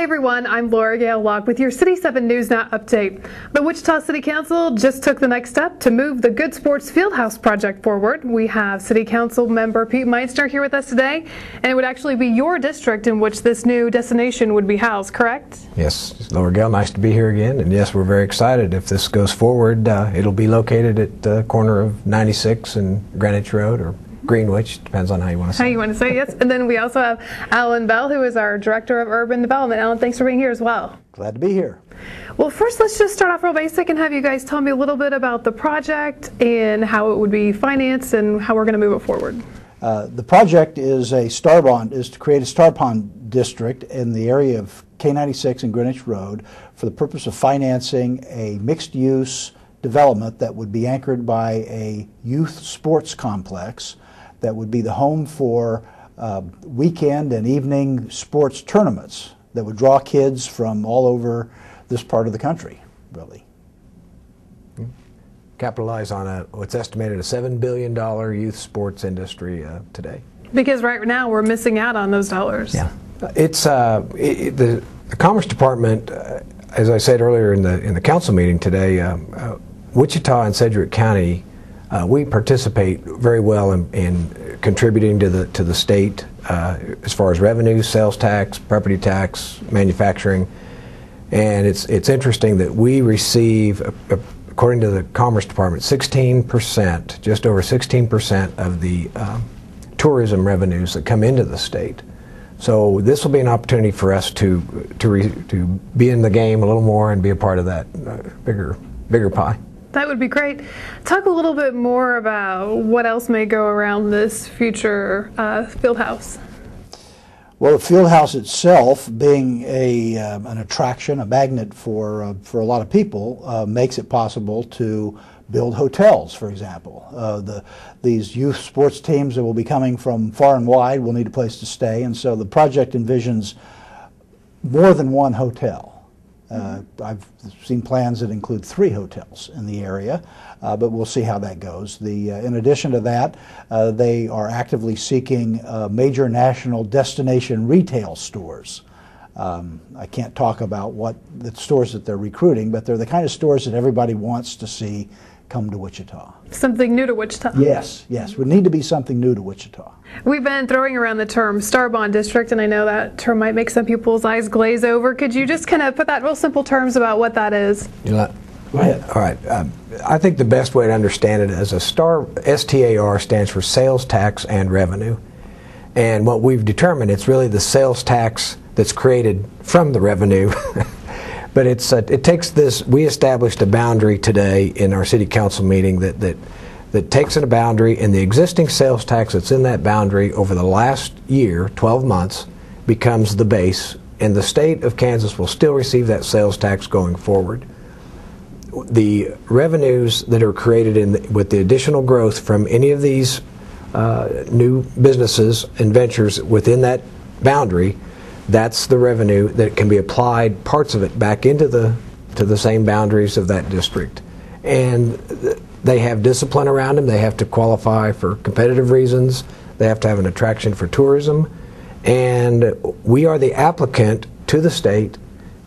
everyone, I'm Laura Gale Locke with your City 7 NewsNow update. The Wichita City Council just took the next step to move the Good Sports Fieldhouse project forward. We have City Council member Pete Meister here with us today, and it would actually be your district in which this new destination would be housed, correct? Yes, Laura Gale, nice to be here again, and yes, we're very excited. If this goes forward, it'll be located at the corner of 96 and Greenwich Road, or Greenwich, depends on how you want to say it. How you want to say, yes. And then we also have Alan Bell, who is our Director of Urban Development. Alan, thanks for being here as well. Glad to be here. Well, first, let's just start off real basic and have you guys tell me a little bit about the project and how it would be financed and how we're going to move it forward. The project is to create a star pond district in the area of K96 and Greenwich Road for the purpose of financing a mixed-use development that would be anchored by a youth sports complex that would be the home for weekend and evening sports tournaments that would draw kids from all over this part of the country, really. Capitalize on what's estimated a $7 billion youth sports industry today. Because right now we're missing out on those dollars. Yeah, it's the Commerce Department, as I said earlier in the council meeting today. Wichita and Sedgwick County, we participate very well in contributing to the state as far as revenue, sales tax, property tax, manufacturing, and it's interesting that we receive, according to the Commerce Department, 16%, just over 16% of the tourism revenues that come into the state. So this will be an opportunity for us to be in the game a little more and be a part of that bigger pie. That would be great. Talk a little bit more about what else may go around this future field house. Well, the field house itself, being an attraction, a magnet for a lot of people, makes it possible to build hotels, for example. These youth sports teams that will be coming from far and wide will need a place to stay, and so the project envisions more than one hotel. I've seen plans that include 3 hotels in the area, but we'll see how that goes. In addition to that, they are actively seeking major national destination retail stores. I can't talk about what the stores that they're recruiting, but they're the kind of stores that everybody wants to see come to Wichita. Something new to Wichita. Yes, yes. Would need to be something new to Wichita. We've been throwing around the term Star Bond District, and I know that term might make some people's eyes glaze over. Could you just kind of put that in real simple terms about what that is? Go ahead. All right. I think the best way to understand it is STAR stands for Sales Tax and Revenue. And what we've determined, it's really the sales tax that's created from the revenue. But it takes this. We established a boundary today in our city council meeting that takes in a boundary, and the existing sales tax that's in that boundary over the last year, 12 months, becomes the base, and the state of Kansas will still receive that sales tax going forward. The revenues that are created with the additional growth from any of these new businesses and ventures within that boundary, that's the revenue that can be applied, parts of it, back into the same boundaries of that district. And they have discipline around them. They have to qualify for competitive reasons. They have to have an attraction for tourism. And we are the applicant to the state,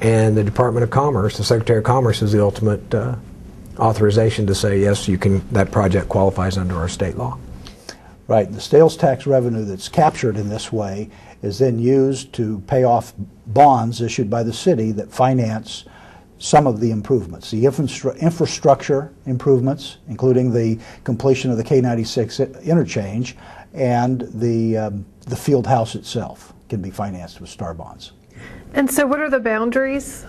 and the Department of Commerce, the Secretary of Commerce, is the ultimate authorization to say, yes, you can. That project qualifies under our state law. Right. The sales tax revenue that's captured in this way is then used to pay off bonds issued by the city that finance some of the improvements, the infrastructure improvements, including the completion of the K96 interchange, and the field house itself can be financed with star bonds. And so what are the boundaries?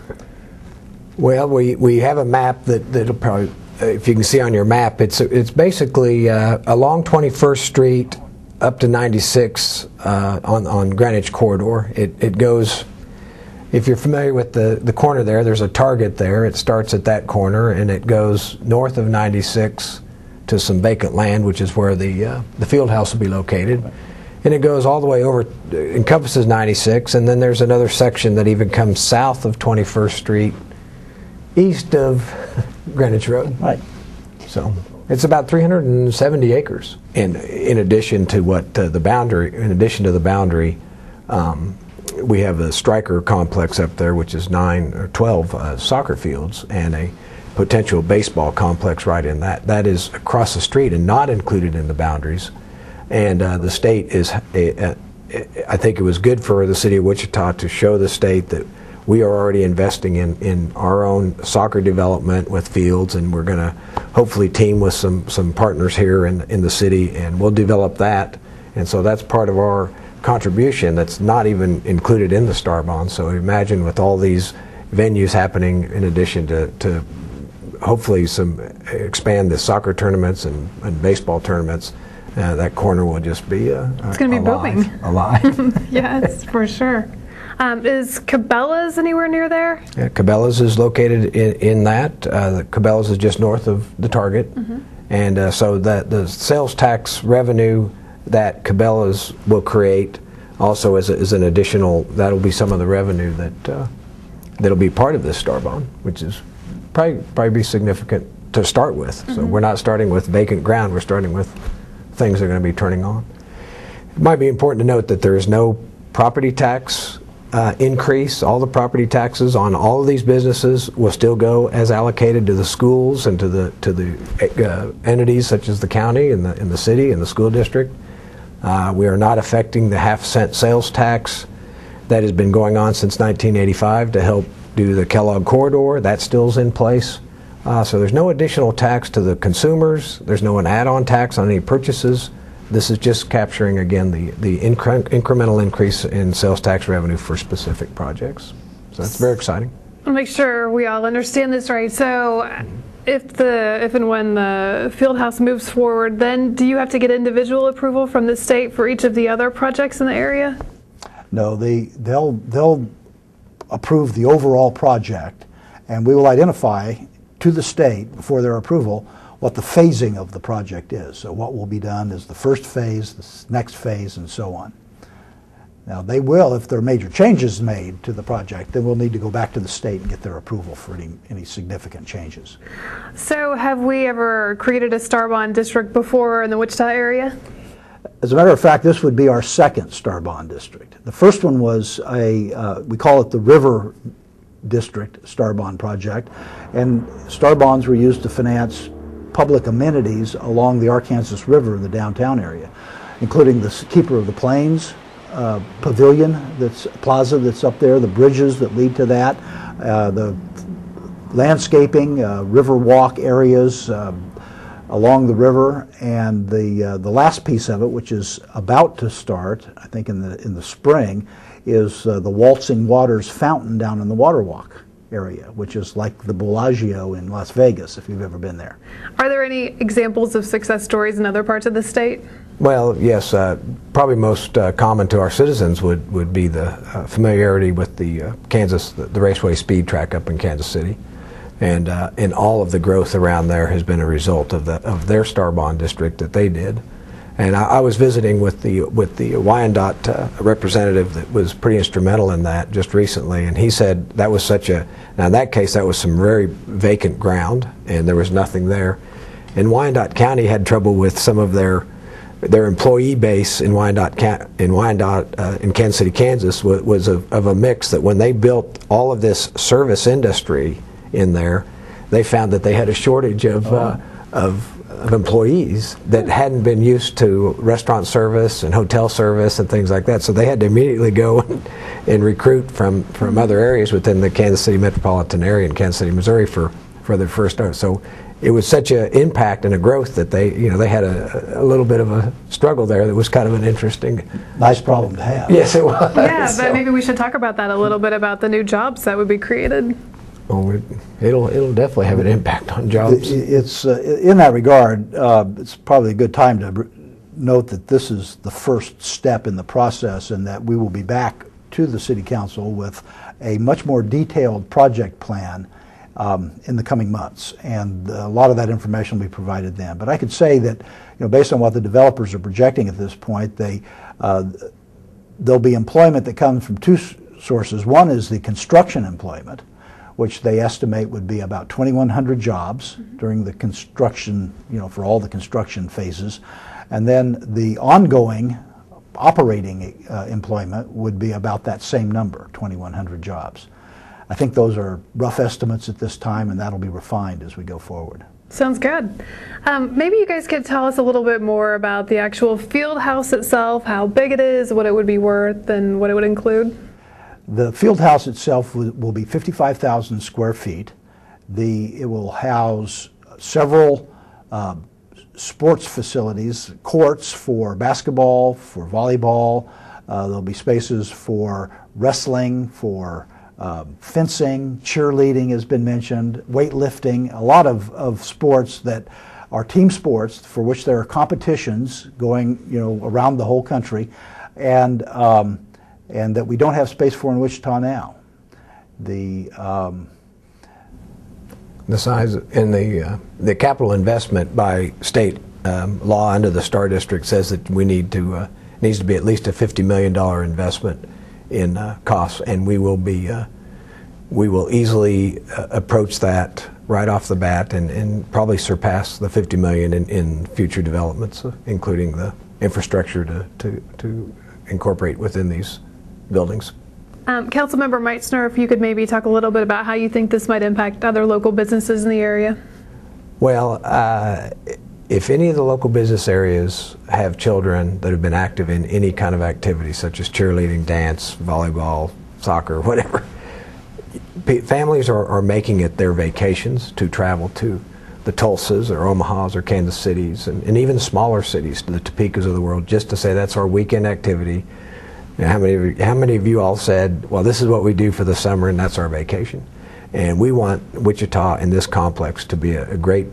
Well, we have a map that'll probably, if you can see on your map, it's basically along 21st Street up to 96 on Greenwich Corridor. It goes, if you're familiar with the corner there's a Target there. It starts at that corner, and it goes north of 96 to some vacant land, which is where the field house will be located. And it goes all the way over, encompasses 96, and then there's another section that even comes south of 21st Street, east of Greenwich Road. Right. So it's about 370 acres. And in addition to what the boundary, we have a Stryker complex up there, which is 9 or 12 soccer fields, and a potential baseball complex right in that. That is across the street and not included in the boundaries. And the state is, I think it was good for the city of Wichita to show the state that we are already investing in our own soccer development with fields, and we're going to hopefully team with some partners here in the city, and we'll develop that. And so that's part of our contribution that's not even included in the STAR bond. So imagine with all these venues happening in addition to hopefully expand the soccer tournaments and baseball tournaments, that corner will just be it's going to be booming. Alive. Yes, for sure. Is Cabela's anywhere near there? Yeah, Cabela's is located in that. Cabela's is just north of the Target. And so that the sales tax revenue that Cabela's will create also as an additional, that'll be some of the revenue that'll be part of this STAR bond, which is probably be significant to start with. So we're not starting with vacant ground, we're starting with things that are going to be turning on. It might be important to note that there is no property tax increase. All the property taxes on all of these businesses will still go as allocated to the schools and to the entities such as the county and the city and the school district. We are not affecting the half-cent sales tax that has been going on since 1985 to help do the Kellogg corridor. That still is in place. So there's no additional tax to the consumers. There's no an add-on tax on any purchases. This is just capturing, again, the incremental increase in sales tax revenue for specific projects. So that's very exciting. I'll make sure we all understand this right. So if and when the Fieldhouse moves forward, then do you have to get individual approval from the state for each of the other projects in the area? No, they'll approve the overall project, and we will identify to the state before their approval what the phasing of the project is. So what will be done is the first phase, the next phase, and so on. Now they will, if there are major changes made to the project, then we'll need to go back to the state and get their approval for any significant changes. So have we ever created a STAR bond district before in the Wichita area? As a matter of fact, this would be our second STAR bond district. The first one was we call it the River District STAR bond project, and STAR bonds were used to finance public amenities along the Arkansas River in the downtown area, including the Keeper of the Plains pavilion, plaza that's up there, the bridges that lead to that, the landscaping, river walk areas along the river, and the last piece of it, which is about to start, I think in the spring, is the Waltzing Waters fountain down in the Waterwalk area, which is like the Bellagio in Las Vegas, if you've ever been there. Are there any examples of success stories in other parts of the state? Well, yes. Probably most common to our citizens would be the familiarity with the the Raceway Speed Track up in Kansas City, and all of the growth around there has been a result of their STAR bond district that they did. And I was visiting with the Wyandotte representative that was pretty instrumental in that just recently, and he said that was now in that case that was some very vacant ground and there was nothing there. And Wyandotte County had trouble with some of their employee base in Wyandotte in Kansas City, Kansas was of a mix that when they built all of this service industry in there, they found that they had a shortage of employees that hadn't been used to restaurant service and hotel service and things like that. So they had to immediately go and recruit from other areas within the Kansas City metropolitan area in Kansas City, Missouri for their first start. So it was such an impact and a growth that they had a little bit of a struggle there that was kind of an interesting... Nice problem to have. Yes, it was. Yeah, but maybe we should talk about that a little bit, about the new jobs that would be created. Well, it'll definitely have an impact on jobs. It's in that regard, it's probably a good time to note that this is the first step in the process, and that we will be back to the City Council with a much more detailed project plan in the coming months, and a lot of that information will be provided then. But I could say that, based on what the developers are projecting at this point, there'll be employment that comes from two sources. One is the construction employment, which they estimate would be about 2,100 jobs during the construction, for all the construction phases. And then the ongoing operating employment would be about that same number, 2,100 jobs. I think those are rough estimates at this time, and that'll be refined as we go forward. Sounds good. Maybe you guys could tell us a little bit more about the actual field house itself, how big it is, what it would be worth, and what it would include. The field house itself will be 55,000 square feet. It will house several sports facilities, courts for basketball, for volleyball. There'll be spaces for wrestling, for fencing, cheerleading has been mentioned, weightlifting, a lot of sports that are team sports for which there are competitions going, around the whole country, and that we don't have space for in Wichita now. The size and the capital investment by state law under the STAR district says that we needs to be at least a $50 million investment in costs, and we will easily approach that right off the bat and probably surpass the $50 million in future developments, including the infrastructure to incorporate within these buildings. Councilmember Meitzner, if you could maybe talk a little bit about how you think this might impact other local businesses in the area. Well, if any of the local business areas have children that have been active in any kind of activity, such as cheerleading, dance, volleyball, soccer, whatever, families are making it their vacations to travel to the Tulsas or Omahas or Kansas Cities and even smaller cities, the Topekas of the world, just to say that's our weekend activity. How many of you all said, well, this is what we do for the summer and that's our vacation? And we want Wichita and this complex to be a great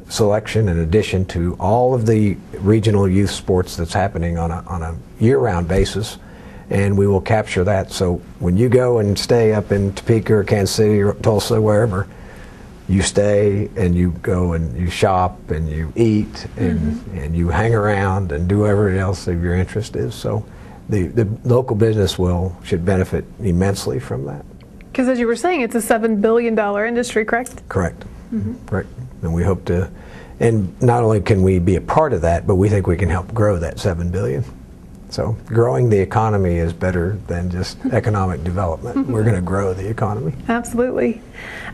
selection and addition to all of the regional youth sports that's happening on a year-round basis, and we will capture that. So when you go and stay up in Topeka or Kansas City or Tulsa, wherever, you stay and you go and you shop and you eat and you hang around and do whatever else of your interest is. So the local business should benefit immensely from that. Because as you were saying, it's a $7 billion industry, correct? Correct. Correct. And we hope to, and not only can we be a part of that, but we think we can help grow that $7 billion. So growing the economy is better than just economic development. We're going to grow the economy. Absolutely.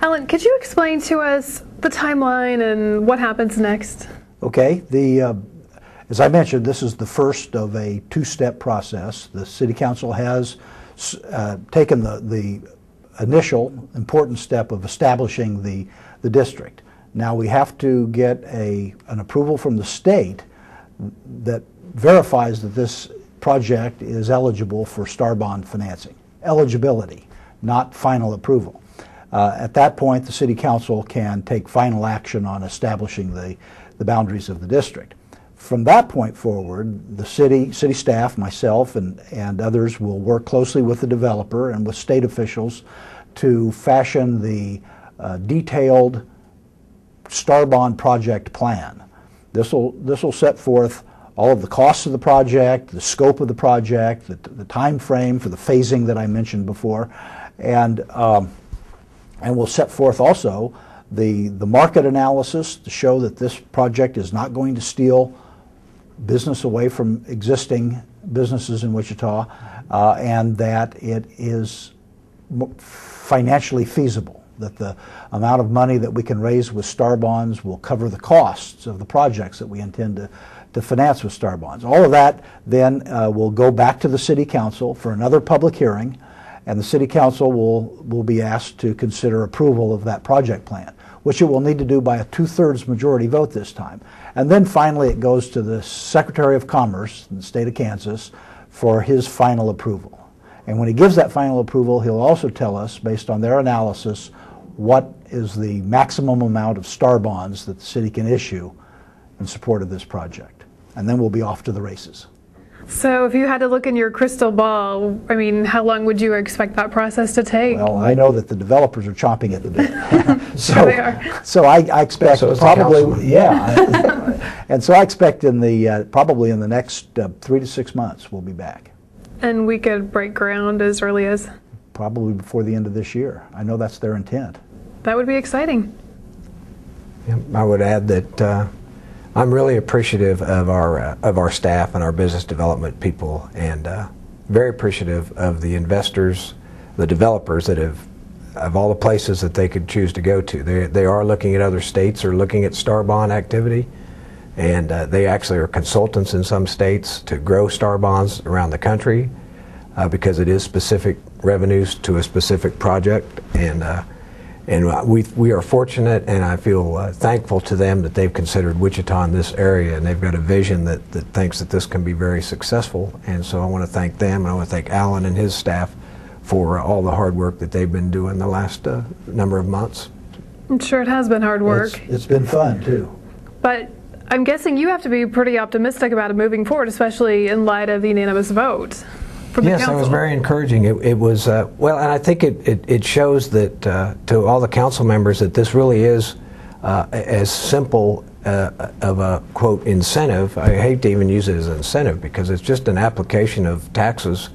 Alan, could you explain to us the timeline and what happens next? Okay. As I mentioned, this is the first of a two-step process. The City Council has taken the initial important step of establishing the district. Now we have to get an approval from the state that verifies that this project is eligible for STAR bond financing. Eligibility, not final approval. At that point, the City Council can take final action on establishing the boundaries of the district. From that point forward, the city staff, myself, and others will work closely with the developer and with state officials to fashion the detailed STAR bond project plan. This will set forth all of the costs of the project, the scope of the project, the time frame for the phasing that I mentioned before, and we'll set forth also the market analysis to show that this project is not going to steal business away from existing businesses in Wichita, and that it is financially feasible, that the amount of money that we can raise with STAR bonds will cover the costs of the projects that we intend to finance with STAR bonds. All of that then will go back to the City Council for another public hearing, and the City Council will be asked to consider approval of that project plan, which it will need to do by a 2/3 majority vote this time. And then finally it goes to the Secretary of Commerce in the state of Kansas for his final approval. And when he gives that final approval, he'll also tell us, based on their analysis, what is the maximum amount of STAR bonds that the city can issue in support of this project. And then we'll be off to the races. So if you had to look in your crystal ball, I mean, how long would you expect that process to take? Well, I know that the developers are chomping at the bit. So they are. So I expect so probably, yeah. And so I expect probably in the next 3 to 6 months we'll be back. And we could break ground as early as? Probably before the end of this year. I know that's their intent. That would be exciting. I would add that I'm really appreciative of our staff and our business development people, and very appreciative of the investors, the developers that have, of all the places that they could choose to go to. They are looking at other states or looking at star bond activity, and they actually are consultants in some states to grow star bonds around the country because it is specific revenues to a specific project, and we are fortunate, and I feel thankful to them that they've considered Wichita in this area, and they've got a vision that thinks that this can be very successful. And so I want to thank them, and I want to thank Alan and his staff for all the hard work that they've been doing the last number of months. I'm sure it has been hard work. It's been fun too. But I'm guessing you have to be pretty optimistic about it moving forward, especially in light of the unanimous vote from the Yes, council. it was very encouraging. It was, well, and I think it shows that to all the council members that this really is as simple of a, quote, incentive. I hate to even use it as an incentive because it's just an application of taxes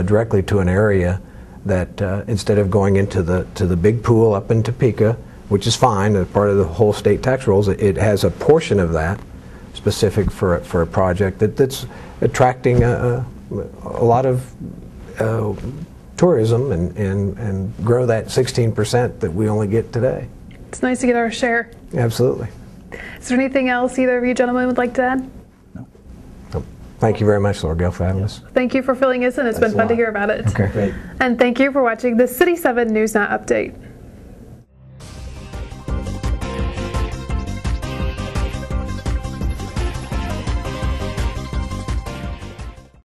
directly to an area that instead of going into the big pool up in Topeka, which is fine, as part of the whole state tax rolls, it has a portion of that specific for a project that's attracting a lot of tourism and grow that 16% that we only get today. It's nice to get our share. Absolutely. Is there anything else either of you gentlemen would like to add? So, thank you very much, Laura Gail, for having us. Thank you for filling us in. It's been fun to hear about it. Okay. Great. And thank you for watching the City 7 NewsNow update.